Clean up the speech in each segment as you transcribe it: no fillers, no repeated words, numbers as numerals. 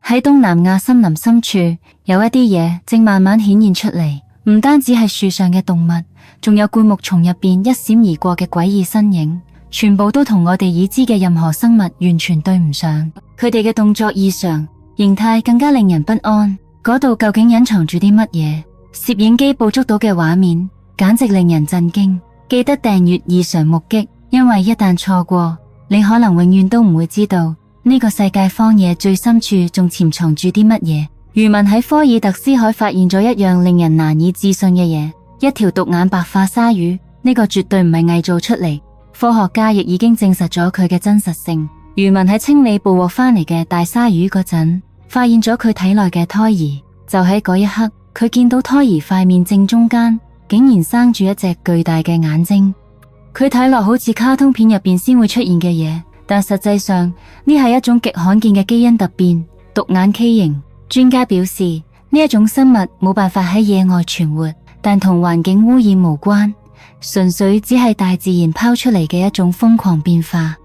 喺東南亞森林深處，有一啲嘢正慢慢顯現出嚟，唔單止係樹上嘅動物，仲有灌木叢入邊一閃而過嘅詭異身影，全部都同我哋已知嘅任何生物完全對唔上。佢哋嘅動作異常，形態更加令人不安。嗰度究竟隱藏住啲乜嘢？攝影機捕捉到嘅畫面簡直令人震驚。記得訂閱異常目擊，因為一旦錯過，你可能永遠都唔會知道呢個世界荒野最深處仲潛藏住啲乜嘢。漁民喺科爾特斯海發現咗一樣令人難以置信嘅嘢，一條獨眼白化鯊魚。呢個絕對唔係偽造出嚟，科學家亦已經證實咗佢嘅真實性。漁民喺清理捕獲翻嚟嘅大鯊魚嗰陣，發現咗佢體內嘅胎兒。就喺嗰一刻，佢見到胎兒塊面正中間竟然生住一隻巨大嘅眼睛。佢睇落好似卡通片入邊先會出現嘅嘢，但實際上呢係一種極罕見嘅基因突變——獨眼畸形。專家表示，呢一種生物冇辦法喺野外存活，但同環境污染無關，純粹只係大自然拋出嚟嘅一種瘋狂變化。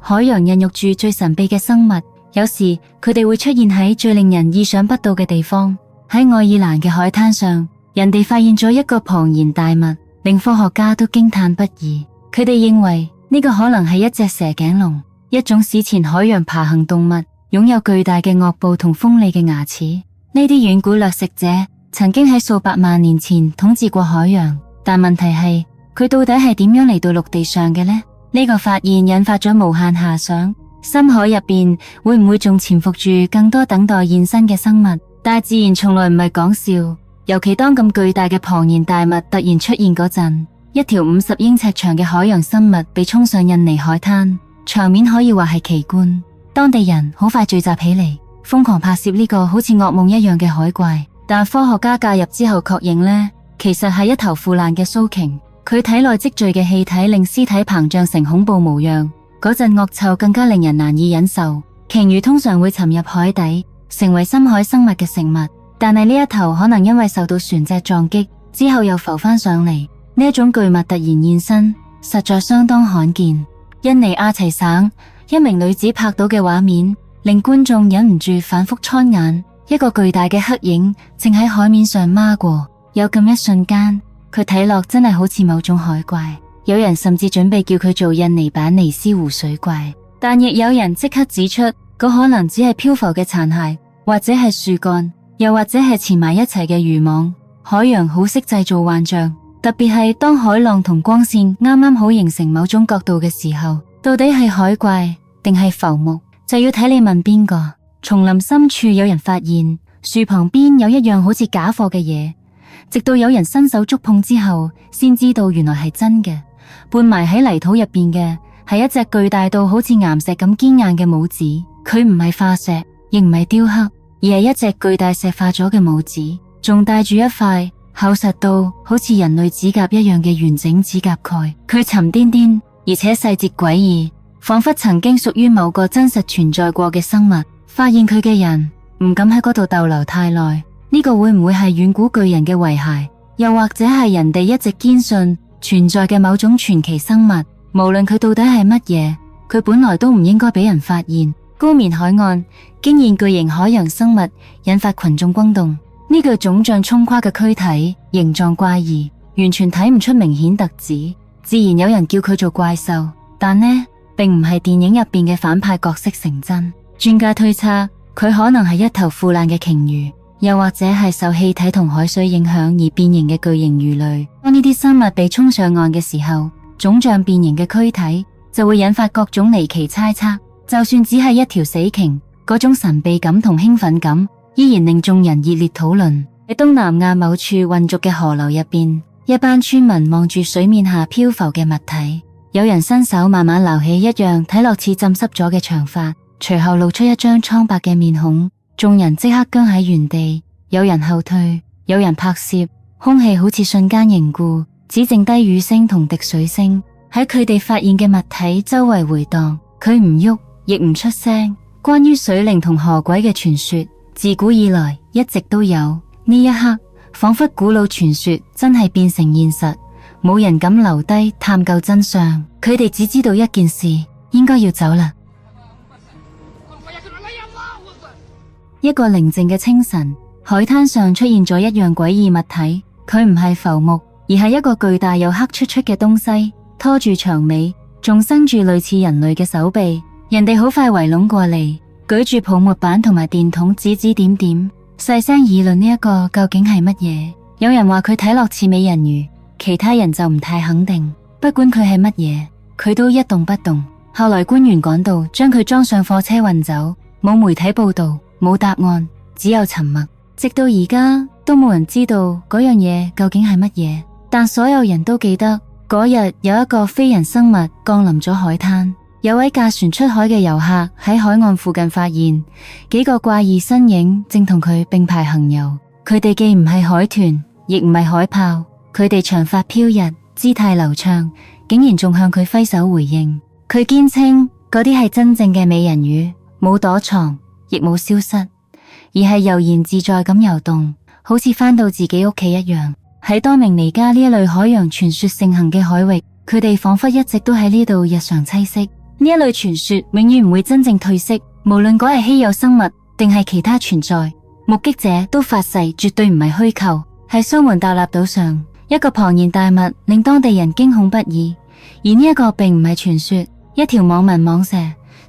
海洋孕育住最神秘嘅生物，有時佢哋會出現喺最令人意想不到嘅地方。喺愛爾蘭嘅海灘上，人哋發現咗一個龐然大物，令科學家都驚嘆不已。佢哋認為呢個可能係一隻蛇頸龍，一種史前海洋爬行動物，擁有巨大嘅顎部同鋒利嘅牙齒。呢啲遠古掠食者曾經喺數百萬年前統治過海洋，但問題係佢到底係點樣嚟到陸地上嘅呢？呢個發現引發咗無限遐想，深海入邊會唔會仲潛伏住更多等待現身嘅生物？大自然從來唔係講笑，尤其當咁巨大嘅龐然大物突然出現嗰陣，一條50英尺長嘅海洋生物被衝上印尼海灘，場面可以話係奇觀。當地人好快聚集起嚟，瘋狂拍攝呢個好似噩夢一樣嘅海怪。但科學家介入之後確認呢，其實係一頭腐爛嘅鬚鯨，佢體內積聚嘅氣體令屍體膨脹成恐怖模樣，嗰陣惡臭更加令人難以忍受。鯨魚通常會沉入海底，成為深海生物嘅食物，但係呢一頭可能因為受到船隻撞擊之後又浮翻上嚟。呢一種巨物突然現身，實在相當罕見。印尼亞齊省一名女子拍到嘅畫面令觀眾忍唔住反覆蒼眼。一個巨大嘅黑影正喺海面上孖過，有咁一瞬間，佢睇落真係好似某種海怪。有人甚至準備叫佢做印尼版尼斯湖水怪，但亦有人即刻指出，嗰可能只係漂浮嘅殘骸，或者係樹幹，又或者係纏埋一齊嘅漁網。海洋好識製造幻象，特別係當海浪同光線啱啱好形成某種角度嘅時候，到底係海怪定係浮木，就要睇你問邊個。叢林深處有人發現樹旁邊有一樣好似假貨嘅嘢，直到有人伸手觸碰之後，先知道原來係真嘅。半埋喺泥土入邊嘅係一隻巨大到好似岩石咁堅硬嘅拇指，佢唔係化石，亦唔係雕刻，而係一隻巨大石化咗嘅拇指，仲帶住一塊厚實到好似人類指甲一樣嘅完整指甲蓋。佢沉甸甸，而且細節詭異，仿佛曾經屬於某個真實存在過嘅生物。發現佢嘅人唔敢喺嗰度逗留太耐，呢個會唔會係遠古巨人嘅遺骸，又或者係人哋一直堅信存在嘅某種傳奇生物？無論佢到底係乜嘢，佢本來都唔應該俾人發現。高棉海岸驚現巨型海洋生物，引發群眾轟動。呢個腫脹蔥跨嘅軀體形狀怪異，完全睇唔出明顯特質，自然有人叫佢做怪獸。但呢並唔係電影入邊嘅反派角色成真。專家推測佢可能係一頭腐爛嘅鯨魚，又或者係受氣體同海水影響而變形嘅巨型魚類。當呢啲生物被衝上岸嘅時候，腫脹變形嘅軀體就會引發各種離奇猜測。就算只係一條死鯨，嗰種神秘感同興奮感依然令眾人熱烈討論。喺東南亞某處渾濁嘅河流入邊，一班村民望住水面下漂浮嘅物體，有人伸手慢慢撈起一樣睇落似浸濕咗嘅長髮，隨後露出一張蒼白嘅面孔，眾人即刻僵喺原地，有人後退，有人拍攝，空氣好似瞬間凝固，只剩低雨聲同滴水聲喺佢哋發現嘅物體周圍回蕩。佢唔喐，亦唔出聲。關於水靈同河鬼嘅傳說，自古以來一直都有。呢一刻，仿佛古老傳說真係變成現實，冇人敢留低探究真相。佢哋只知道一件事，應該要走啦。一個寧靜嘅清晨，海灘上出現咗一樣詭異物體，佢唔係浮木，而係一個巨大又黑漆漆嘅東西，拖住長尾，仲伸住類似人類嘅手臂。人哋好快圍攏過嚟，舉住泡沫板同埋電筒，指指點點，細聲議論呢一個究竟係乜嘢。有人話佢睇落似美人魚，其他人就唔太肯定。不管佢係乜嘢，佢都一動不動。後來官員趕到，將佢裝上貨車運走。冇媒體報道，冇答案，只有沉默。直到而家都冇人知道嗰樣嘢究竟係乜嘢。但所有人都記得嗰日有一個非人生物降臨咗海灘。有位駕船出海嘅遊客喺海岸附近發現幾個怪異身影正同佢並排行游。佢哋既唔係海豚，亦唔係海豹，佢哋長髮飄逸，姿態流暢，竟然仲向佢揮手回應。佢堅稱嗰啲係真正嘅美人魚，冇躲藏，亦冇消失，而係悠然自在咁游動，好似返到自己屋企一樣。喺多明尼加呢一類海洋傳說盛行嘅海域，佢哋仿佛一直都喺呢度日常棲息。呢一類傳說永遠唔會真正褪色，無論嗰係稀有生物定係其他存在，目擊者都發誓絕對唔係虛構。喺蘇門答臘島上，一個龐然大物令當地人驚恐不已，而呢一個並唔係傳說。一條網紋蟒蛇，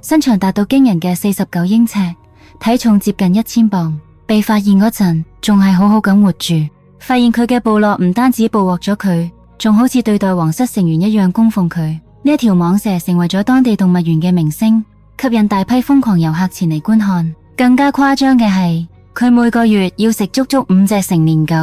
身長達到驚人嘅49英尺，體重接近1000磅，被發現嗰陣仲係好好咁活住。發現佢嘅部落唔單止捕獲咗佢，仲好似對待皇室成員一樣供奉佢。呢一條蟒蛇成為咗當地動物園嘅明星，吸引大批瘋狂遊客前嚟觀看。更加誇張嘅係，佢每個月要食足足5隻成年狗。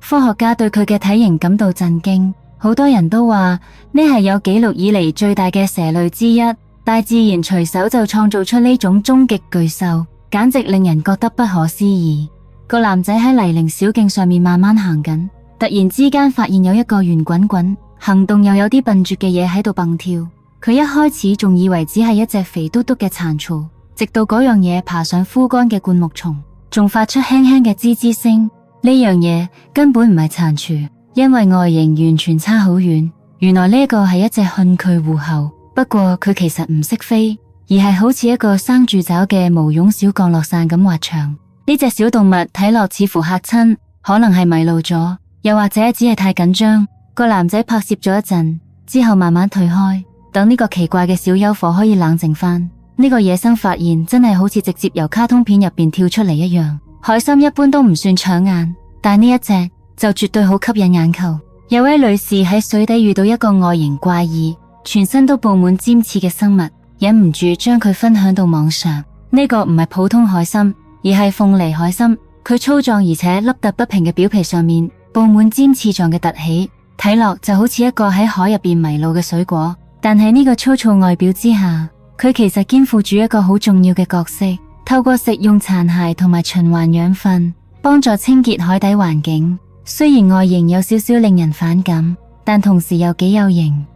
科學家對佢嘅體型感到震驚，好多人都話呢係有紀錄以嚟最大嘅蛇類之一。大自然隨手就創造出呢種終極巨獸，簡直令人覺得不可思議。個男仔喺泥濘小徑上面慢慢行緊，突然之間發現有一個圓滾滾、行動又有啲笨拙嘅嘢喺度蹦跳。佢一開始仲以為只係一隻肥嘟嘟嘅蟾蜍，直到嗰樣嘢爬上枯乾嘅灌木叢，仲發出輕輕嘅吱吱聲。呢樣嘢根本唔係蟾蜍，因為外形完全差好遠。原來呢個係一隻啍啻狐猴，不過佢其實唔識飛，而係好似一個生住爪嘅毛絨小降落傘咁滑翔。呢隻小動物睇落似乎嚇親，可能係迷路咗，又或者只係太緊張。個男仔拍攝咗一陣之後慢慢退開，等呢個奇怪嘅小幽伙可以冷靜返。呢個野生發現真係好似直接由卡通片入邊跳出嚟一樣。海參一般都唔算搶眼，但呢一隻就絕對好吸引眼球。有位女士喺水底遇到一個外形怪異、全身都布滿尖刺嘅生物，忍唔住將佢分享到網上。呢個唔係普通海參，而係鳳梨海參。佢粗壯而且凹凸不平嘅表皮上面布滿尖刺狀嘅凸起，睇落就好似一個喺海入邊迷路嘅水果。但係呢個粗糙外表之下，佢其實肩負住一個好重要嘅角色。透過食用殘骸同埋循環養分，幫助清潔海底環境。雖然外形有少少令人反感，但同時又幾有型。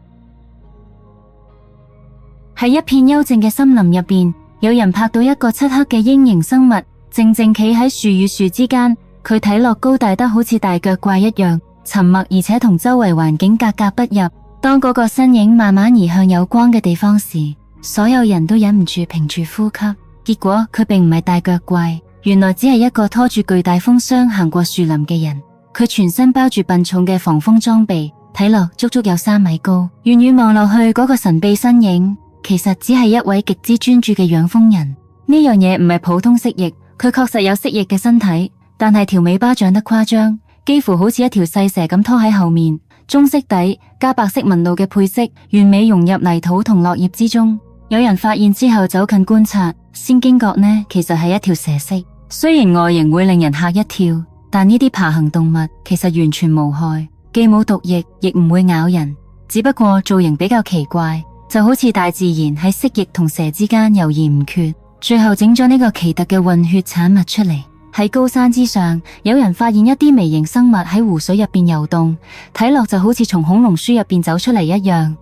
喺一片幽靜嘅森林入邊，有人拍到一個漆黑嘅鷹形生物，靜靜企喺樹與樹之間。佢睇落高大得好似大腳怪一樣，沉默而且同周圍環境格格不入。當嗰個身影慢慢移向有光嘅地方時，所有人都忍唔住屏住呼吸。結果佢並唔係大腳怪，原來只係一個拖住巨大風箱行過樹林嘅人。佢全身包住笨重嘅防風裝備，睇落足足有3米高。遠遠望落去，嗰個神秘身影其實只係一位極之專注嘅養蜂人。呢樣嘢唔係普通蜥蜴，佢確實有蜥蜴嘅身體，但係條尾巴長得誇張，幾乎好似一條細蛇咁拖喺後面。棕色底加白色紋路嘅配色，完美融入泥土同落葉之中。有人發現之後走近觀察，先驚覺呢其實係一條蛇蜥。雖然外形會令人嚇一跳，但呢啲爬行動物其實完全無害，既冇毒液，亦唔會咬人。只不過造型比較奇怪，就好似大自然喺蜥蜴同蛇之間猶豫唔決，最後整咗呢個奇特嘅混血產物出嚟。喺高山之上，有人發現一啲微型生物喺湖水入邊游動，睇落就好似從恐龍書入邊走出嚟一樣。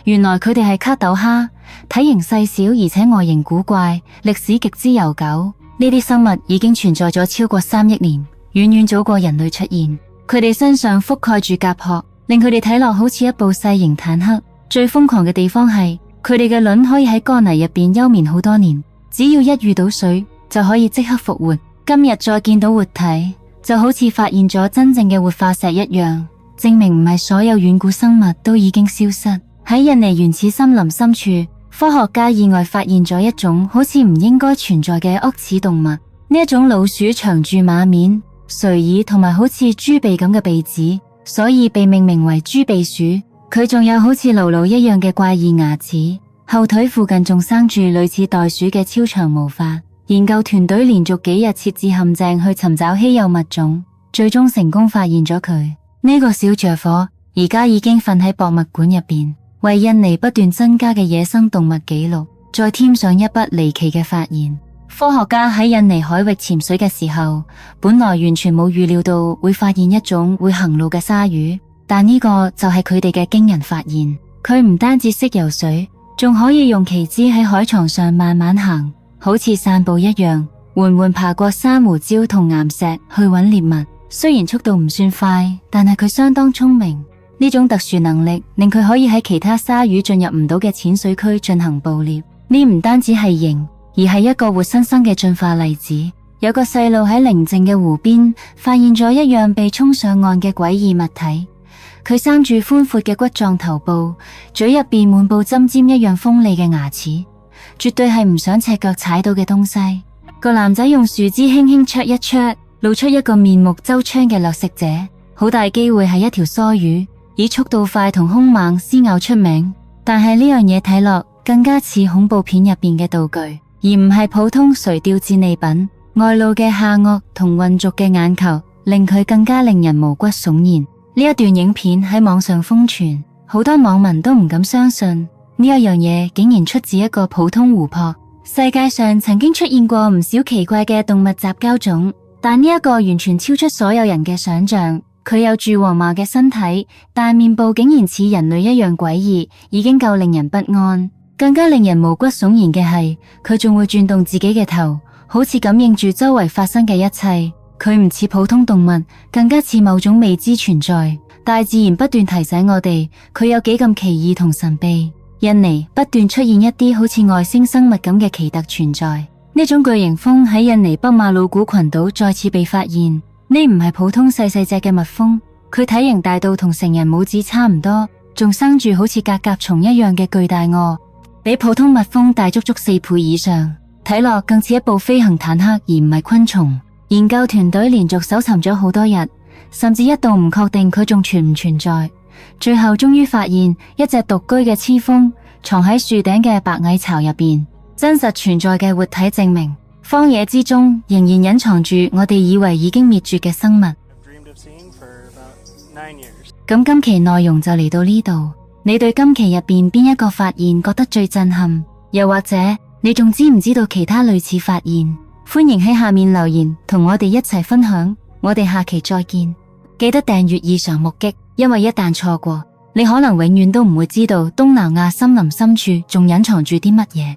原來佢哋係卡斗蝦，體型細小而且外形古怪，歷史極之悠久。呢啲生物已經存在咗超過3億年，遠遠早過人類出現。佢哋身上覆蓋住甲殼，令佢哋睇落好似一部細型坦克。最瘋狂嘅地方係，佢哋嘅卵可以喺乾泥入邊休眠好多年，只要一遇到水就可以即刻復活。今日再見到活體，就好似發現咗真正嘅活化石一樣，證明唔係所有遠古生物都已經消失。喺印尼原始森林深處，科學家意外發現咗一種好似唔應該存在嘅齷齒動物。呢一種老鼠長住馬面、垂耳同埋好似豬鼻咁嘅鼻子，所以被命名為豬鼻鼠。佢仲有好似驢驢一樣嘅怪異牙齒，後腿附近仲生住類似袋鼠嘅超長毛髮。研究團隊連續幾日設置陷阱去尋找稀有物種，最終成功發現咗佢。呢個小着火而家已經瞓喺博物館入邊，為印尼不斷增加嘅野生動物紀錄再添上一筆離奇嘅發現。科學家喺印尼海域潛水嘅時候，本來完全冇預料到會發現一種會行路嘅鯊魚，但呢個就係佢哋嘅驚人發現。佢唔單止識游水，仲可以用鰭肢喺海床上慢慢行，好似散步一樣，緩緩爬過珊瑚礁同岩石去揾獵物。雖然速度唔算快，但係佢相當聰明。呢種特殊能力令佢可以喺其他鯊魚進入唔到嘅淺水區進行捕獵。呢唔單止係型，而係一個活生生嘅進化例子。有個細路喺寧靜嘅湖邊發現咗一樣被沖上岸嘅詭異物體。佢生住寬闊嘅骨狀頭部，嘴入邊滿布針尖一樣鋒利嘅牙齒，絕對係唔想赤腳踩到嘅東西。個男仔用樹枝輕輕戳一戳，露出一個面目周詳嘅掠食者，好大機會係一條梭魚，以速度快同兇猛撕咬出名。但係呢樣嘢睇落更加似恐怖片入邊嘅道具，而唔係普通垂釣戰利品。外露嘅下顎同渾濁嘅眼球，令佢更加令人毛骨悚然。呢一段影片喺網上瘋傳，好多網民都唔敢相信呢一樣嘢竟然出自一個普通湖泊。世界上曾經出現過唔少奇怪嘅動物雜交種，但呢一個完全超出所有人嘅想象。佢有住黃毛嘅身體，但面部竟然似人類一樣詭異，已經夠令人不安。更加令人毛骨悚然嘅係，佢仲會轉動自己嘅頭，好似感應住周圍發生嘅一切。佢唔似普通動物，更加似某種未知存在。大自然不斷提醒我哋，佢有幾咁奇異同神秘。印尼不斷出現一啲好似外星生物咁嘅奇特存在。呢種巨型蜂喺印尼北馬魯古群島再次被發現。呢唔係普通細細隻嘅蜜蜂，佢體型大到同成人拇指差唔多，仲生住好似甲蟲一樣嘅巨大腭，比普通蜜蜂大足足4倍以上，睇落更似一部飛行坦克而唔係昆蟲。研究團隊連續搜尋咗好多日，甚至一度唔確定佢仲存唔存在。最後終於發現一隻獨居嘅雌蜂藏喺樹頂嘅白蟻巢入邊，真實存在嘅活體證明，荒野之中仍然隱藏住我哋以為已經滅絕嘅生物。咁今期內容就嚟到呢度，你對今期入邊邊一個發現覺得最震撼？又或者你仲知唔知道其他類似發現？歡迎喺下面留言同我哋一齊分享。我哋下期再見，記得訂閱異常目擊，因為一旦錯過，你可能永遠都唔會知道東南亞森林深處仲隱藏住啲乜嘢。